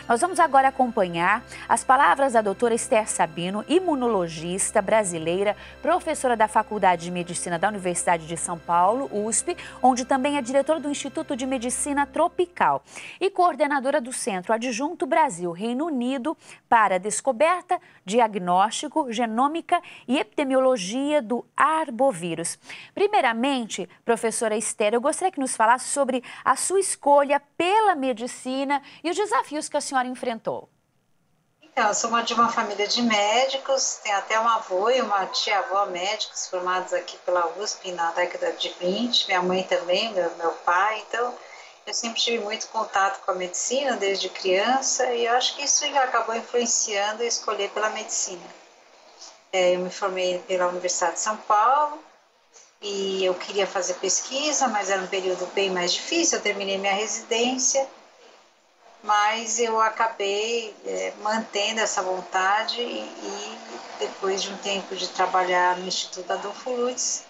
Nós vamos agora acompanhar as palavras da doutora Esther Sabino, imunologista brasileira, professora da Faculdade de Medicina da Universidade de São Paulo, USP, onde também é diretora do Instituto de Medicina Tropical e coordenadora do Centro Adjunto Brasil, Reino Unido, para descoberta, diagnóstico, genômica e epidemiologia do arbovírus. Primeiramente, professora Esther, eu gostaria que nos falasse sobre a sua escolha pela medicina e os desafios que a senhora enfrentou. Então, eu sou de uma família de médicos, tenho até uma avó e uma tia-avó médicos formados aqui pela USP na década de 20, minha mãe também, meu pai, então eu sempre tive muito contato com a medicina desde criança e eu acho que isso acabou influenciando a escolher pela medicina. Eu me formei pela Universidade de São Paulo e eu queria fazer pesquisa, mas era um período bem mais difícil, eu terminei minha residência, mas eu acabei mantendo essa vontade e depois de um tempo de trabalhar no Instituto Adolfo Lutz,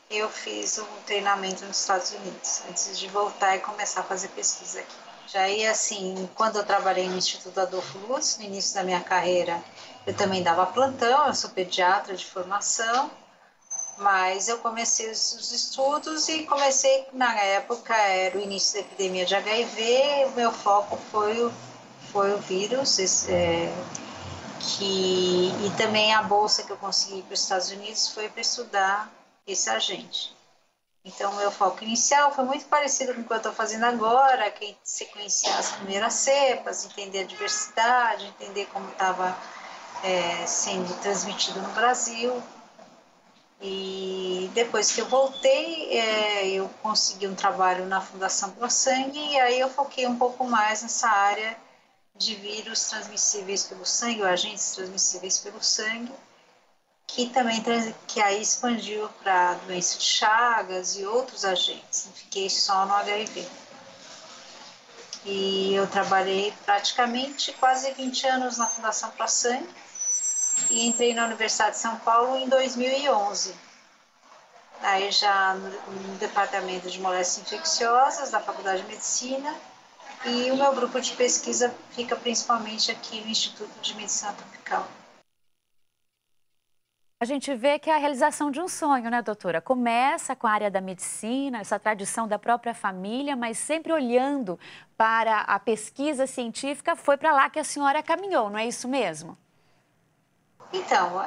eu fiz um treinamento nos Estados Unidos, antes de voltar e começar a fazer pesquisa aqui. Já aí, assim, quando eu trabalhei no Instituto Adolfo Lutz, no início da minha carreira, eu também dava plantão, eu sou pediatra de formação, mas eu comecei os estudos e comecei, na época, era o início da epidemia de HIV, o meu foco foi o vírus, e também a bolsa que eu consegui para os Estados Unidos foi para estudar esse agente. Então, o meu foco inicial foi muito parecido com o que eu estou fazendo agora, que é sequenciar as primeiras cepas, entender a diversidade, entender como estava sendo transmitido no Brasil. E depois que eu voltei, eu consegui um trabalho na Fundação ProSangue e aí eu foquei um pouco mais nessa área de vírus transmissíveis pelo sangue, ou agentes transmissíveis pelo sangue, que aí expandiu para doença de Chagas e outros agentes, não fiquei só no HIV. E eu trabalhei praticamente quase 20 anos na Fundação ProSangue e entrei na Universidade de São Paulo em 2011. Aí já no departamento de moléstias infecciosas da Faculdade de Medicina, e o meu grupo de pesquisa fica principalmente aqui no Instituto de Medicina Tropical. A gente vê que é a realização de um sonho, né, doutora? Começa com a área da medicina, essa tradição da própria família, mas sempre olhando para a pesquisa científica, foi para lá que a senhora caminhou, não é isso mesmo? Então,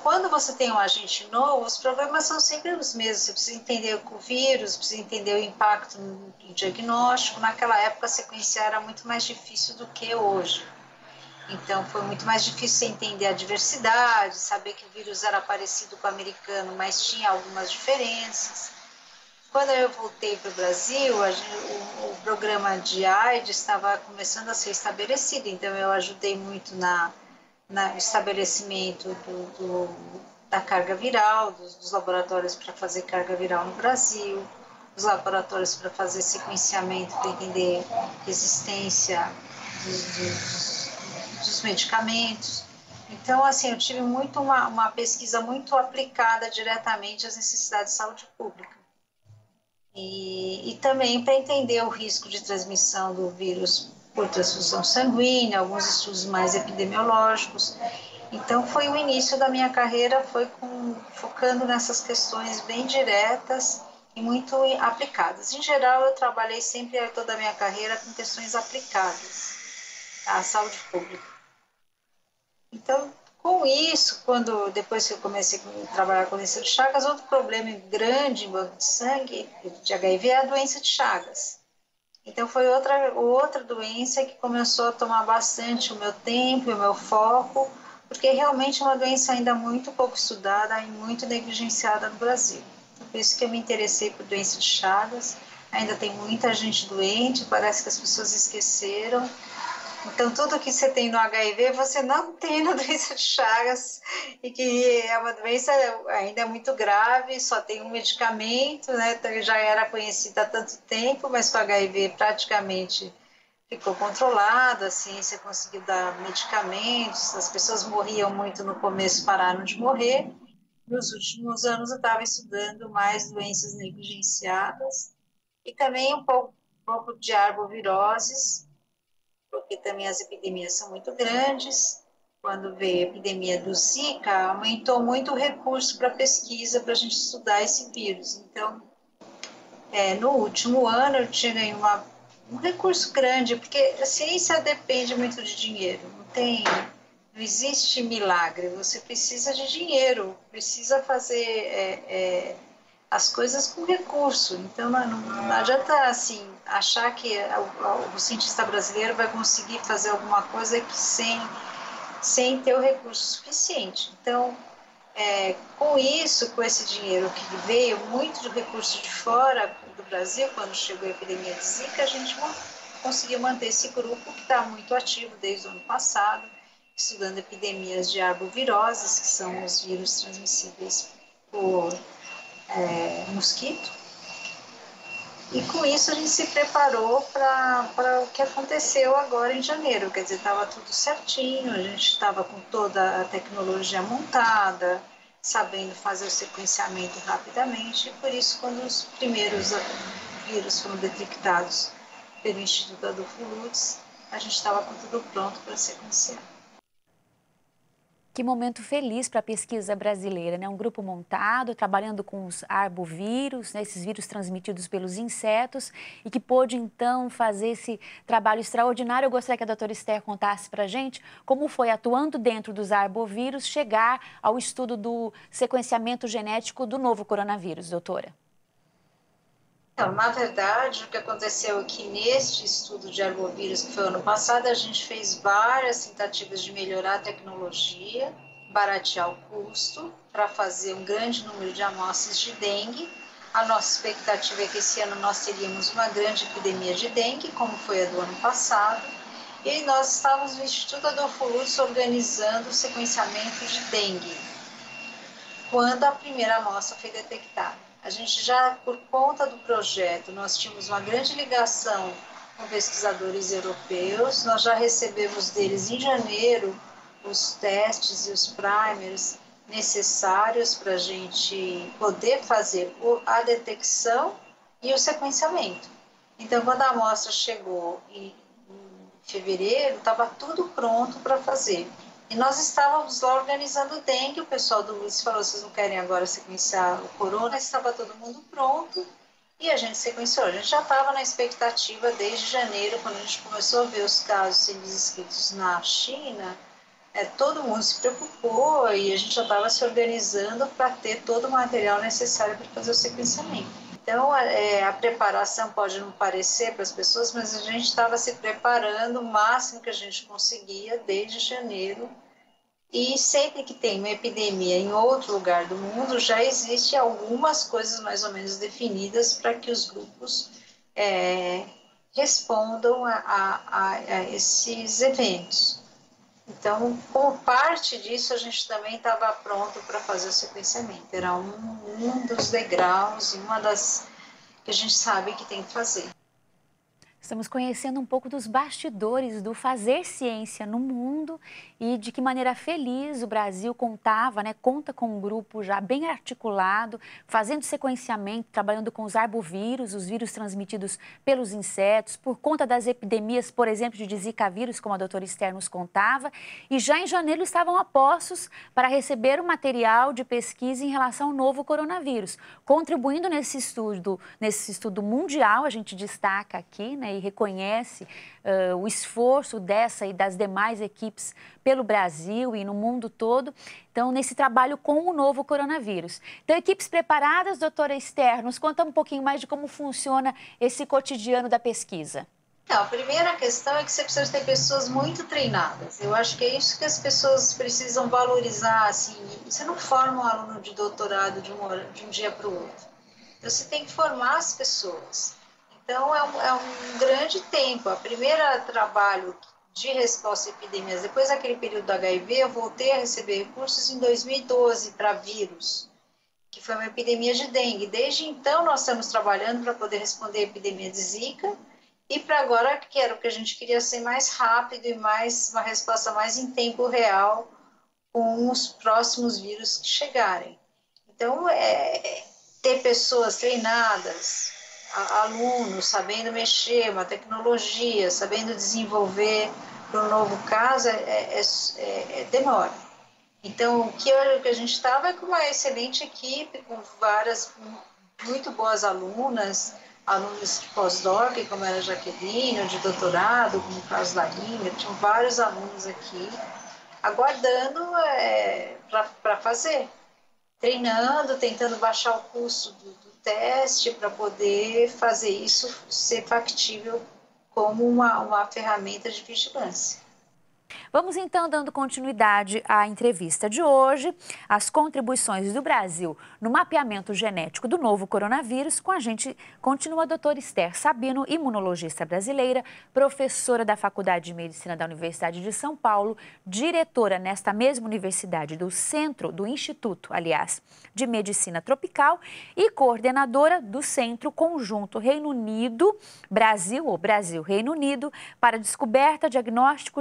quando você tem um agente novo, os problemas são sempre os mesmos. Você precisa entender o vírus, precisa entender o impacto no diagnóstico. Naquela época, sequenciar era muito mais difícil do que hoje. Então, foi muito mais difícil entender a diversidade, saber que o vírus era parecido com o americano, mas tinha algumas diferenças. Quando eu voltei para o Brasil, o programa de AIDS estava começando a ser estabelecido, então eu ajudei muito no estabelecimento da carga viral, dos laboratórios para fazer carga viral no Brasil, dos laboratórios para fazer sequenciamento, para entender resistência dos medicamentos. Então, assim, eu tive muito uma pesquisa muito aplicada diretamente às necessidades de saúde pública. E também para entender o risco de transmissão do vírus por transfusão sanguínea, alguns estudos mais epidemiológicos. Então, foi o início da minha carreira, focando nessas questões bem diretas e muito aplicadas. Em geral, eu trabalhei sempre toda a minha carreira com questões aplicadas à saúde pública. Então, com isso, depois que eu comecei a trabalhar com doença de Chagas, outro problema grande em banco de sangue de HIV é a doença de Chagas. Então, foi outra doença que começou a tomar bastante o meu tempo e o meu foco, porque realmente é uma doença ainda muito pouco estudada e muito negligenciada no Brasil. Então, por isso que eu me interessei por doença de Chagas. Ainda tem muita gente doente, parece que as pessoas esqueceram. Então, tudo que você tem no HIV, você não tem na doença de Chagas, e que é uma doença ainda muito grave, só tem um medicamento, né? Já era conhecida há tanto tempo, mas com HIV praticamente ficou controlado, a ciência conseguiu dar medicamentos, as pessoas morriam muito no começo, pararam de morrer. Nos últimos anos eu estava estudando mais doenças negligenciadas e também um pouco de arboviroses, porque também as epidemias são muito grandes. Quando veio a epidemia do Zika, aumentou muito o recurso para pesquisa, para a gente estudar esse vírus. Então, no último ano eu tirei um recurso grande, porque a ciência depende muito de dinheiro, não existe milagre, você precisa de dinheiro, precisa fazer as coisas com recurso. Então não adianta assim achar que o cientista brasileiro vai conseguir fazer alguma coisa que sem ter o recurso suficiente. Então, com isso, com esse dinheiro que veio, muito de recurso de fora do Brasil, quando chegou a epidemia de Zika, a gente conseguiu manter esse grupo que está muito ativo desde o ano passado, estudando epidemias de arboviroses, que são os vírus transmissíveis por mosquito. E com isso a gente se preparou para o que aconteceu agora em janeiro, quer dizer, estava tudo certinho, a gente estava com toda a tecnologia montada, sabendo fazer o sequenciamento rapidamente, e por isso quando os primeiros vírus foram detectados pelo Instituto Adolfo Lutz, a gente estava com tudo pronto para sequenciar. Que momento feliz para a pesquisa brasileira, né? Um grupo montado, trabalhando com os arbovírus, né? Esses vírus transmitidos pelos insetos, e que pôde, então, fazer esse trabalho extraordinário. Eu gostaria que a doutora Esther contasse para a gente como foi, atuando dentro dos arbovírus, chegar ao estudo do sequenciamento genético do novo coronavírus, doutora. Então, na verdade, o que aconteceu é que neste estudo de arbovírus, que foi ano passado, a gente fez várias tentativas de melhorar a tecnologia, baratear o custo, para fazer um grande número de amostras de dengue. A nossa expectativa é que esse ano nós teríamos uma grande epidemia de dengue, como foi a do ano passado, e nós estávamos no Instituto Adolfo Lutz organizando o sequenciamento de dengue, quando a primeira amostra foi detectada. A gente já, por conta do projeto, nós tínhamos uma grande ligação com pesquisadores europeus, nós já recebemos deles em janeiro os testes e os primers necessários para a gente poder fazer a detecção e o sequenciamento. Então, quando a amostra chegou em fevereiro, estava tudo pronto para fazer. E nós estávamos lá organizando o dengue, o pessoal do Lutz falou, vocês não querem agora sequenciar o corona? Estava todo mundo pronto e a gente sequenciou. A gente já estava na expectativa desde janeiro, quando a gente começou a ver os casos sendo descritos na China, todo mundo se preocupou e a gente já estava se organizando para ter todo o material necessário para fazer o sequenciamento. Então, a preparação pode não parecer para as pessoas, mas a gente estava se preparando o máximo que a gente conseguia desde janeiro. E sempre que tem uma epidemia em outro lugar do mundo, já existe algumas coisas mais ou menos definidas para que os grupos respondam a esses eventos. Então, como parte disso, a gente também estava pronto para fazer o sequenciamento. Era um dos degraus e uma das que a gente sabe que tem que fazer. Estamos conhecendo um pouco dos bastidores do fazer ciência no mundo e de que maneira feliz o Brasil conta com um grupo já bem articulado, fazendo sequenciamento, trabalhando com os arbovírus, os vírus transmitidos pelos insetos, por conta das epidemias, por exemplo, de Zika vírus, como a doutora Esther nos contava, e já em janeiro estavam a postos para receber o material de pesquisa em relação ao novo coronavírus, contribuindo nesse estudo mundial, a gente destaca aqui, né, e reconhece o esforço dessa e das demais equipes pelo Brasil e no mundo todo, então, nesse trabalho com o novo coronavírus. Então, equipes preparadas, doutora Esther, nos conta um pouquinho mais de como funciona esse cotidiano da pesquisa. Não, a primeira questão é que você precisa ter pessoas muito treinadas. Eu acho que é isso que as pessoas precisam valorizar, assim, você não forma um aluno de doutorado de um dia para o outro. Então, você tem que formar as pessoas. Então, é um grande tempo. A primeira trabalho de resposta a epidemias, depois daquele período do HIV, eu voltei a receber recursos em 2012 para vírus, que foi uma epidemia de dengue. Desde então, nós estamos trabalhando para poder responder a epidemia de Zika e para agora, que era o que a gente queria ser mais rápido e uma resposta mais em tempo real com os próximos vírus que chegarem. Então, ter pessoas treinadas, alunos sabendo mexer, uma tecnologia, sabendo desenvolver para um novo caso, demora. Então, o que a gente estava é com uma excelente equipe, com várias muito boas alunas de pós-doc, como era a Jaqueline, de doutorado, como o caso da Lívia, tinham vários alunos aqui, aguardando para fazer, treinando, tentando baixar o custo do teste para poder fazer isso ser factível como uma ferramenta de vigilância. Vamos então dando continuidade à entrevista de hoje, as contribuições do Brasil no mapeamento genético do novo coronavírus. Com a gente continua a doutora Esther Sabino, imunologista brasileira, professora da Faculdade de Medicina da Universidade de São Paulo, diretora nesta mesma universidade do Instituto, aliás, de Medicina Tropical e coordenadora do Centro Conjunto Reino Unido-Brasil, ou Brasil-Reino Unido, para descoberta, diagnóstico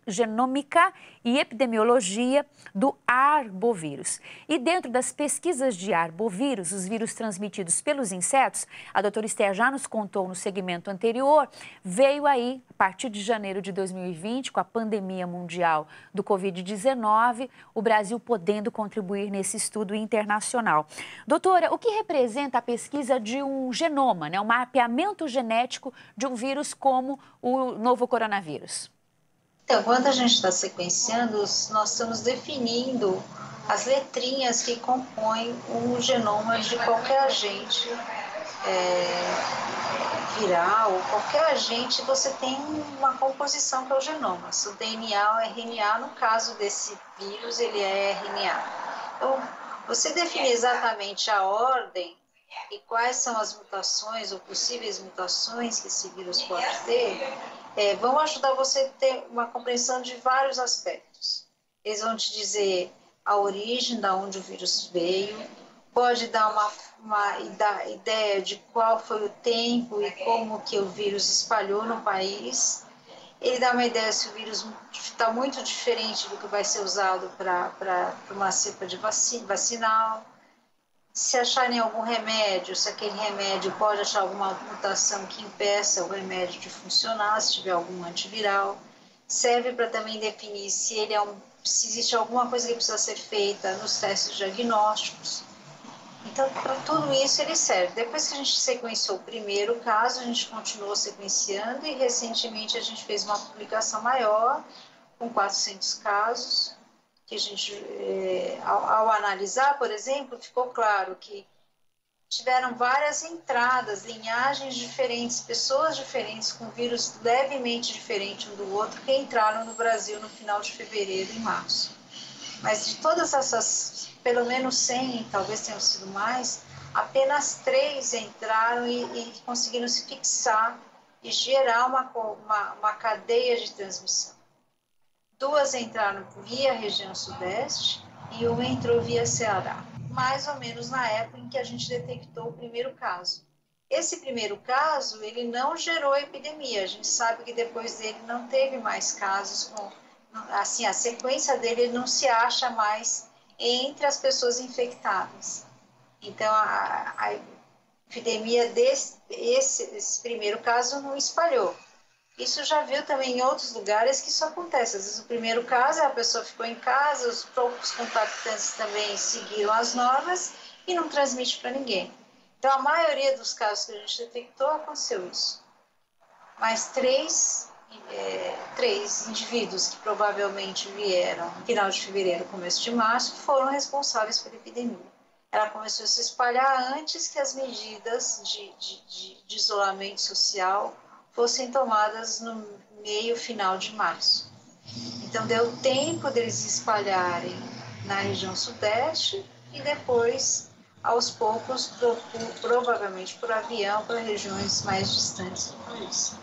genômica e epidemiologia do arbovírus. E dentro das pesquisas de arbovírus, os vírus transmitidos pelos insetos, a doutora Esther já nos contou no segmento anterior, veio aí, a partir de janeiro de 2020, com a pandemia mundial do Covid-19, o Brasil podendo contribuir nesse estudo internacional. Doutora, o que representa a pesquisa de um genoma, né, um mapeamento genético de um vírus como o novo coronavírus? Então, quando a gente está sequenciando, nós estamos definindo as letrinhas que compõem o genoma de qualquer agente viral, qualquer agente, você tem uma composição que é o genoma. Se o DNA ou RNA, no caso desse vírus, ele é RNA. Então, você definir exatamente a ordem e quais são as mutações ou possíveis mutações que esse vírus pode ter, vão ajudar você a ter uma compreensão de vários aspectos. Eles vão te dizer a origem, de onde o vírus veio, pode dar uma ideia de qual foi o tempo e como que o vírus espalhou no país. Ele dá uma ideia se o vírus está muito diferente do que vai ser usado para uma cepa de vacinal. Se acharem algum remédio, se aquele remédio pode achar alguma mutação que impeça o remédio de funcionar, se tiver algum antiviral. Serve para também definir se existe alguma coisa que precisa ser feita nos testes diagnósticos. Então, para tudo isso ele serve. Depois que a gente sequenciou o primeiro caso, a gente continuou sequenciando e recentemente a gente fez uma publicação maior, com 400 casos, que a gente, ao analisar, por exemplo, ficou claro que tiveram várias entradas, linhagens diferentes, pessoas diferentes com vírus levemente diferente um do outro que entraram no Brasil no final de fevereiro e março. Mas de todas essas, pelo menos 100, talvez tenham sido mais, apenas 3 entraram e conseguiram se fixar e gerar uma cadeia de transmissão. 2 entraram via região sudeste e 1 entrou via Ceará, mais ou menos na época em que a gente detectou o primeiro caso. Esse primeiro caso, ele não gerou epidemia, a gente sabe que depois dele não teve mais casos, assim, a sequência dele não se acha mais entre as pessoas infectadas. Então, a epidemia esse primeiro caso não espalhou. Isso já viu também em outros lugares que isso acontece. Às vezes o primeiro caso a pessoa ficou em casa, os poucos contactantes também seguiram as normas e não transmite para ninguém. Então a maioria dos casos que a gente detectou aconteceu isso. Mas 3 indivíduos que provavelmente vieram no final de fevereiro, começo de março, foram responsáveis pela epidemia. Ela começou a se espalhar antes que as medidas de isolamento social fossem tomadas no final de março. Então, deu tempo deles se espalharem na região sudeste e depois, aos poucos, provavelmente por avião, para regiões mais distantes do país.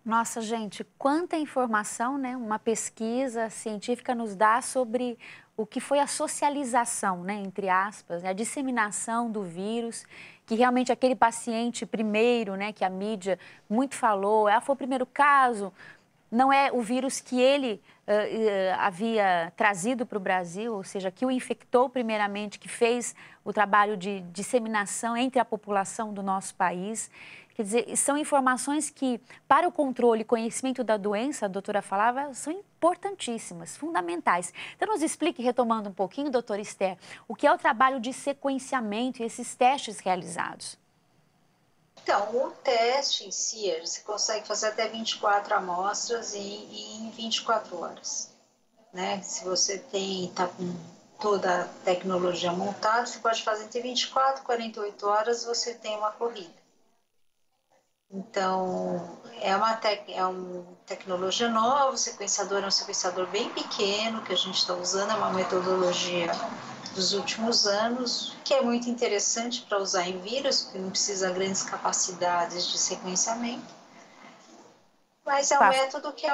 Nossa, gente, quanta informação, né? Uma pesquisa científica nos dá sobre o que foi a socialização, né, entre aspas, né, a disseminação do vírus, que realmente aquele paciente primeiro, né, que a mídia muito falou, foi o primeiro caso, não é o vírus que ele havia trazido para o Brasil, ou seja, que o infectou primeiramente, que fez o trabalho de disseminação entre a população do nosso país. Quer dizer, são informações que, para o controle e conhecimento da doença, a doutora falava, são importantíssimas, fundamentais. Então, nos explique, retomando um pouquinho, doutora Esther, o que é o trabalho de sequenciamento e esses testes realizados. Então, o teste em si, você consegue fazer até 24 amostras em 24 horas. Né? Se você está com toda a tecnologia montada, você pode fazer entre 24 e 48 horas, você tem uma corrida. Então, é uma tecnologia nova, o sequenciador é um sequenciador bem pequeno, que a gente está usando, é uma metodologia dos últimos anos, que é muito interessante para usar em vírus, porque não precisa de grandes capacidades de sequenciamento. Mas é um método que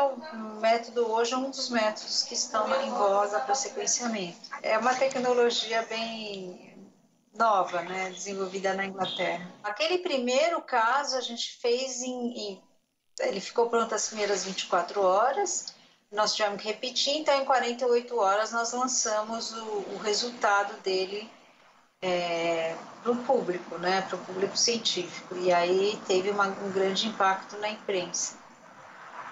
hoje é um dos métodos que estão em voga para sequenciamento. É uma tecnologia bem nova, né, desenvolvida na Inglaterra. Aquele primeiro caso a gente fez ele ficou pronto as primeiras 24 horas, nós tivemos que repetir, então em 48 horas nós lançamos o resultado dele para o público, né, para o público científico, e aí teve um grande impacto na imprensa.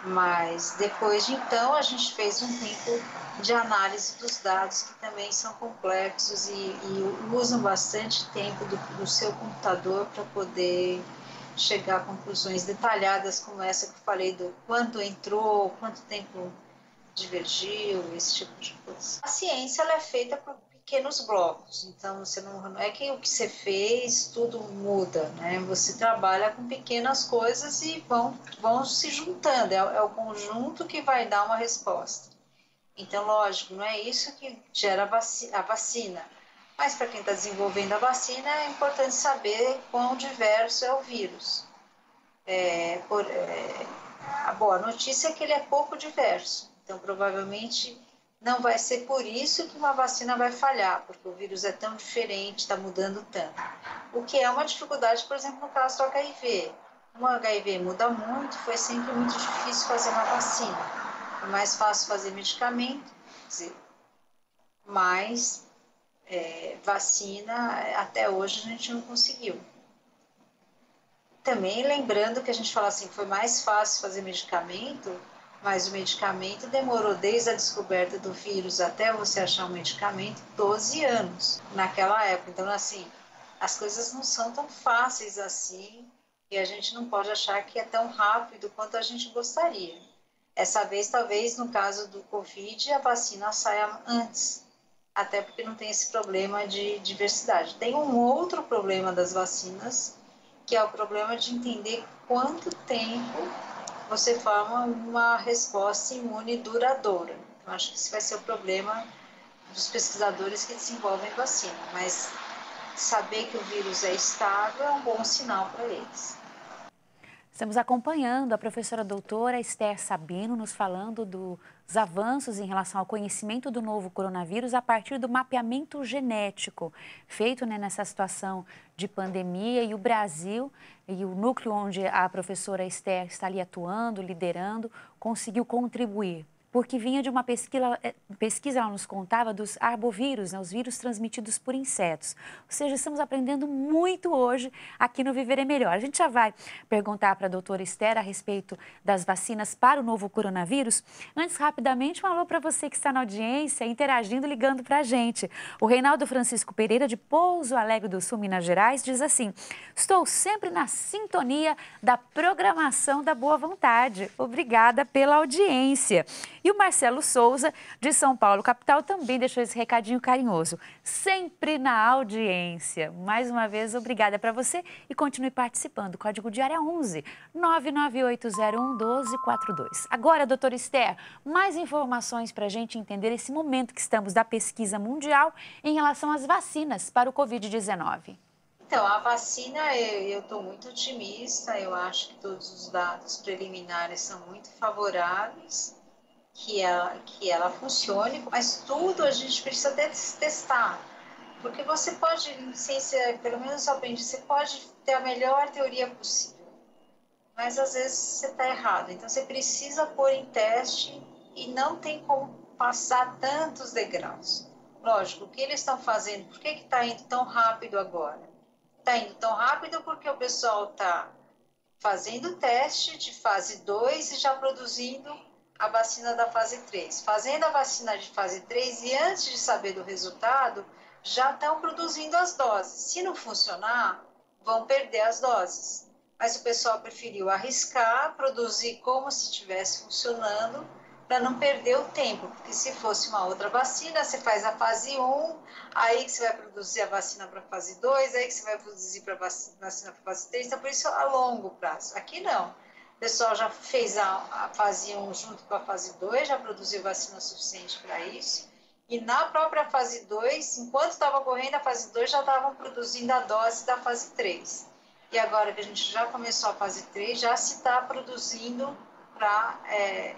Mas depois de então a gente fez um tempo de análise dos dados que também são complexos e usam bastante tempo do seu computador para poder chegar a conclusões detalhadas como essa que eu falei do quando entrou, quanto tempo divergiu, esse tipo de coisa. A ciência ela é feita por pequenos blocos, então você não é que o que você fez tudo muda, né? Você trabalha com pequenas coisas e vão se juntando, é o conjunto que vai dar uma resposta. Então, lógico, não é isso que gera a vacina, mas para quem está desenvolvendo a vacina é importante saber quão diverso é o vírus. A boa notícia é que ele é pouco diverso, então provavelmente não vai ser por isso que uma vacina vai falhar, porque o vírus é tão diferente, está mudando tanto. O que é uma dificuldade, por exemplo, no caso do HIV. Como o HIV muda muito, foi sempre muito difícil fazer uma vacina. É mais fácil fazer medicamento, mas vacina até hoje a gente não conseguiu. Também lembrando que a gente fala assim, foi mais fácil fazer medicamento, mas o medicamento demorou desde a descoberta do vírus até você achar um medicamento 12 anos naquela época. Então, assim, as coisas não são tão fáceis assim e a gente não pode achar que é tão rápido quanto a gente gostaria. Essa vez, talvez, no caso do Covid, a vacina saia antes, até porque não tem esse problema de diversidade. Tem um outro problema das vacinas, que é o problema de entender quanto tempo você forma uma resposta imune duradoura. Eu acho que esse vai ser o problema dos pesquisadores que desenvolvem vacina, mas saber que o vírus é estável é um bom sinal para eles. Estamos acompanhando a professora doutora Esther Sabino nos falando dos avanços em relação ao conhecimento do novo coronavírus a partir do mapeamento genético feito nessa situação de pandemia, e o Brasil e o núcleo onde a professora Esther está ali atuando, liderando, conseguiu contribuir. Porque vinha de uma pesquisa, ela nos contava, dos arbovírus, né, os vírus transmitidos por insetos. Ou seja, estamos aprendendo muito hoje aqui no Viver é Melhor. A gente já vai perguntar para a doutora Esther a respeito das vacinas para o novo coronavírus. Antes, rapidamente, um alô para você que está na audiência, interagindo, ligando para a gente. O Reinaldo Francisco Pereira, de Pouso Alegre do Sul, Minas Gerais, diz assim: estou sempre na sintonia da programação da Boa Vontade. Obrigada pela audiência. E o Marcelo Souza, de São Paulo, capital, também deixou esse recadinho carinhoso. Sempre na audiência. Mais uma vez, obrigada para você e continue participando. Código de área 11 998011242. Agora, doutora Esther, mais informações para a gente entender esse momento que estamos da pesquisa mundial em relação às vacinas para o Covid-19. Então, a vacina, eu estou muito otimista. Eu acho que todos os dados preliminares são muito favoráveis. Que ela funcione, mas tudo a gente precisa testar, porque você pode, em ciência, pelo menos eu aprendi, você pode ter a melhor teoria possível, mas às vezes você está errado. Então você precisa pôr em teste e não tem como passar tantos degraus. Lógico, o que eles estão fazendo, por que está indo tão rápido agora? Está indo tão rápido porque o pessoal está fazendo teste de fase 2 e já produzindo a vacina da fase 3. Fazendo a vacina de fase 3 e antes de saber do resultado, já estão produzindo as doses. Se não funcionar, vão perder as doses. Mas o pessoal preferiu arriscar, produzir como se estivesse funcionando, para não perder o tempo, porque se fosse uma outra vacina, você faz a fase 1, aí que você vai produzir a vacina para a fase 2, aí que você vai produzir para a vacina para a fase 3, então por isso a longo prazo. Aqui não. O pessoal já fez a fase 1 junto com a fase 2, já produziu vacina suficiente para isso, e na própria fase 2, enquanto estava correndo a fase 2, já estavam produzindo a dose da fase 3. E agora que a gente já começou a fase 3, já se está produzindo para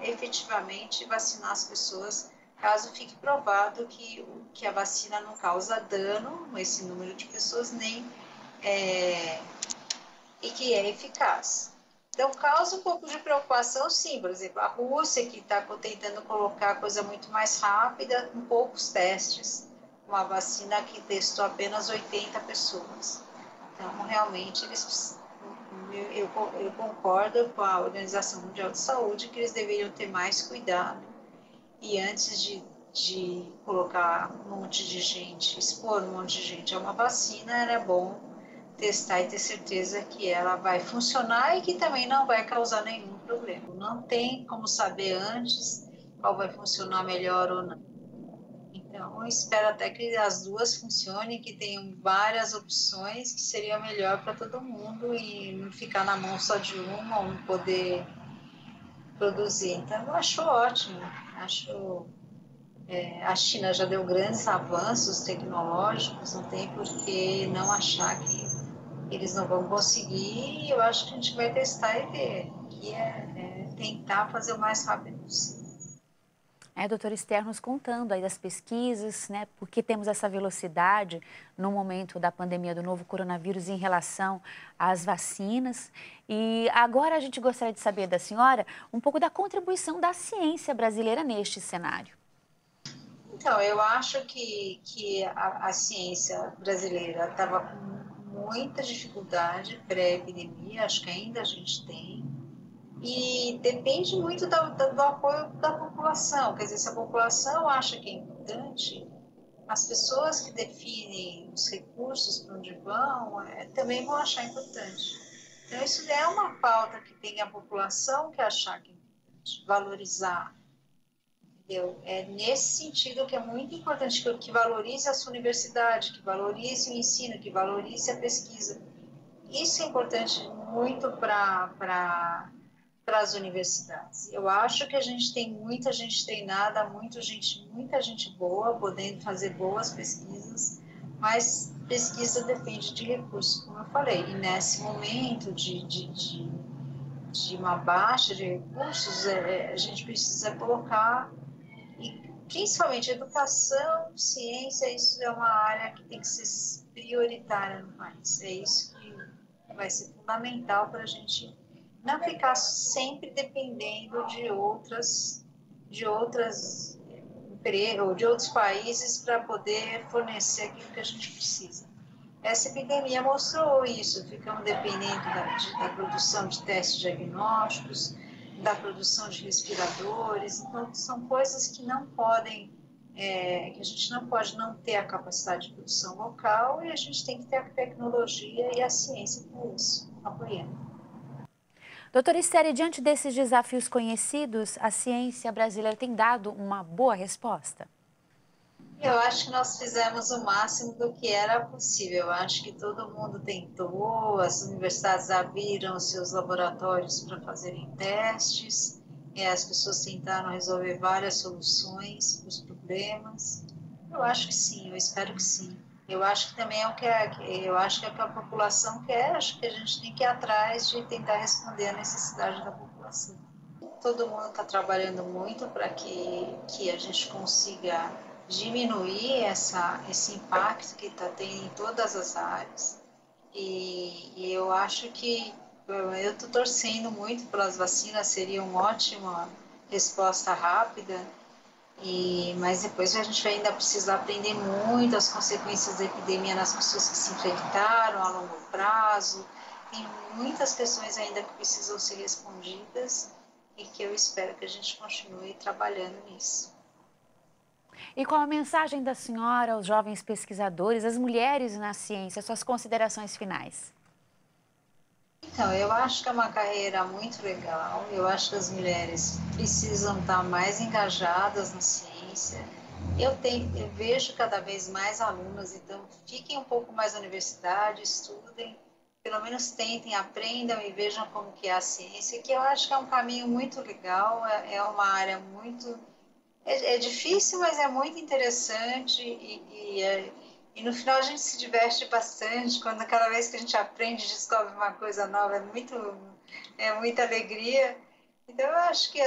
efetivamente vacinar as pessoas, caso fique provado que a vacina não causa dano nesse número de pessoas, nem e que é eficaz. Então, causa um pouco de preocupação, sim. Por exemplo, a Rússia, que está tentando colocar coisa muito mais rápida, com poucos testes, uma vacina que testou apenas 80 pessoas. Então, realmente, eu concordo com a Organização Mundial de Saúde que eles deveriam ter mais cuidado e antes de colocar um monte de gente, expor um monte de gente a uma vacina, era bom testar e ter certeza que ela vai funcionar e que também não vai causar nenhum problema. Não tem como saber antes qual vai funcionar melhor ou não. Então, eu espero até que as duas funcionem, que tenham várias opções, que seria melhor para todo mundo e não ficar na mão só de uma ou não poder produzir. Então, eu acho ótimo. A China já deu grandes avanços tecnológicos, não tem por que não achar que eles não vão conseguir. Eu acho que a gente vai testar e ver, que é tentar fazer o mais rápido possível. Doutora Esther, nos contando aí das pesquisas, né, porque temos essa velocidade no momento da pandemia do novo coronavírus em relação às vacinas. E agora a gente gostaria de saber da senhora um pouco da contribuição da ciência brasileira neste cenário. Então, eu acho que a ciência brasileira estava com muita dificuldade pré-epidemia, acho que ainda a gente tem, e depende muito do apoio da população. Quer dizer, se a população acha que é importante, as pessoas que definem os recursos para onde vão também vão achar importante. Então, isso é uma pauta que tem a população que achar que é importante, valorizar. Entendeu? É nesse sentido que é muito importante que valorize a sua universidade, que valorize o ensino, que valorize a pesquisa. Isso é importante muito para as universidades. Eu acho que a gente tem muita gente treinada, muita gente boa, podendo fazer boas pesquisas, mas pesquisa depende de recursos, como eu falei. E nesse momento de uma baixa de recursos, a gente precisa colocar, e principalmente educação, ciência, isso é uma área que tem que ser prioritária no país. É isso que vai ser fundamental para a gente não ficar sempre dependendo de outros países para poder fornecer aquilo que a gente precisa. Essa epidemia mostrou isso, ficamos dependendo da produção de testes diagnósticos, da produção de respiradores, então são coisas que não podem, que a gente não pode não ter a capacidade de produção local e a gente tem que ter a tecnologia e a ciência para isso, apoiando. Doutora Esther, diante desses desafios conhecidos, a ciência brasileira tem dado uma boa resposta? Eu acho que nós fizemos o máximo do que era possível. Eu acho que todo mundo tentou, as universidades abriram seus laboratórios para fazerem testes, as pessoas tentaram resolver várias soluções para os problemas. Eu acho que sim, eu espero que sim. Eu acho que também é o que eu acho que é o que a população quer, acho que a gente tem que ir atrás de tentar responder à necessidade da população. Todo mundo está trabalhando muito para que a gente consiga diminuir esse impacto que está tendo em todas as áreas. E eu acho que Eu estou torcendo muito pelas vacinas, seria uma ótima resposta rápida, mas depois a gente vai ainda precisar aprender muito as consequências da epidemia nas pessoas que se infectaram a longo prazo. Tem muitas questões ainda que precisam ser respondidas e que eu espero que a gente continue trabalhando nisso. E qual a mensagem da senhora aos jovens pesquisadores, às mulheres na ciência, suas considerações finais? Então, eu acho que é uma carreira muito legal, eu acho que as mulheres precisam estar mais engajadas na ciência. Eu vejo cada vez mais alunas, então fiquem um pouco mais na universidade, estudem, pelo menos tentem, aprendam e vejam como que é a ciência, que eu acho que é um caminho muito legal, é uma área muito... É difícil, mas é muito interessante e no final a gente se diverte bastante, quando cada vez que a gente aprende, descobre uma coisa nova, é muita alegria. Então eu acho que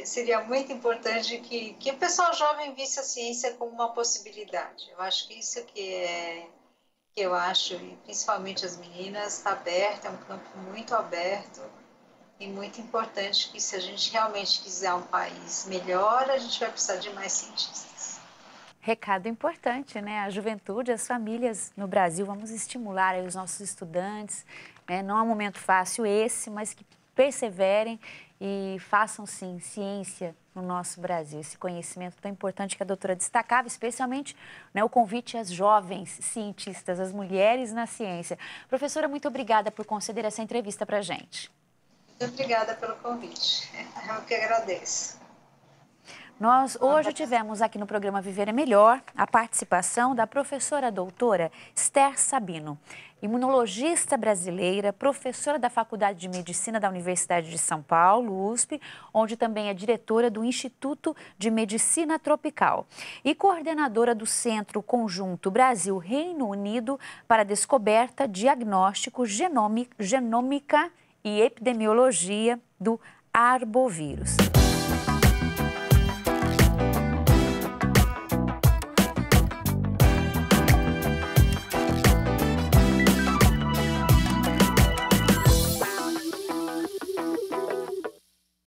seria muito importante que o pessoal jovem visse a ciência como uma possibilidade. Eu acho que isso que eu acho, e principalmente as meninas, está aberto, é um campo muito aberto e muito importante, que se a gente realmente quiser um país melhor, a gente vai precisar de mais cientistas. Recado importante, né? A juventude, as famílias no Brasil, vamos estimular aí os nossos estudantes, né? Não é um momento fácil esse, mas que perseverem e façam, sim, ciência no nosso Brasil. Esse conhecimento tão importante que a doutora destacava, especialmente, né, o convite às jovens cientistas, às mulheres na ciência. Professora, muito obrigada por conceder essa entrevista para a gente. Muito obrigada pelo convite. Eu que agradeço. Nós hoje tivemos aqui no programa Viver é Melhor a participação da professora doutora Esther Sabino, imunologista brasileira, professora da Faculdade de Medicina da Universidade de São Paulo, USP, onde também é diretora do Instituto de Medicina Tropical e coordenadora do Centro Conjunto Brasil-Reino Unido para Descoberta, Diagnóstico, Genômica e Epidemiologia do Arbovírus.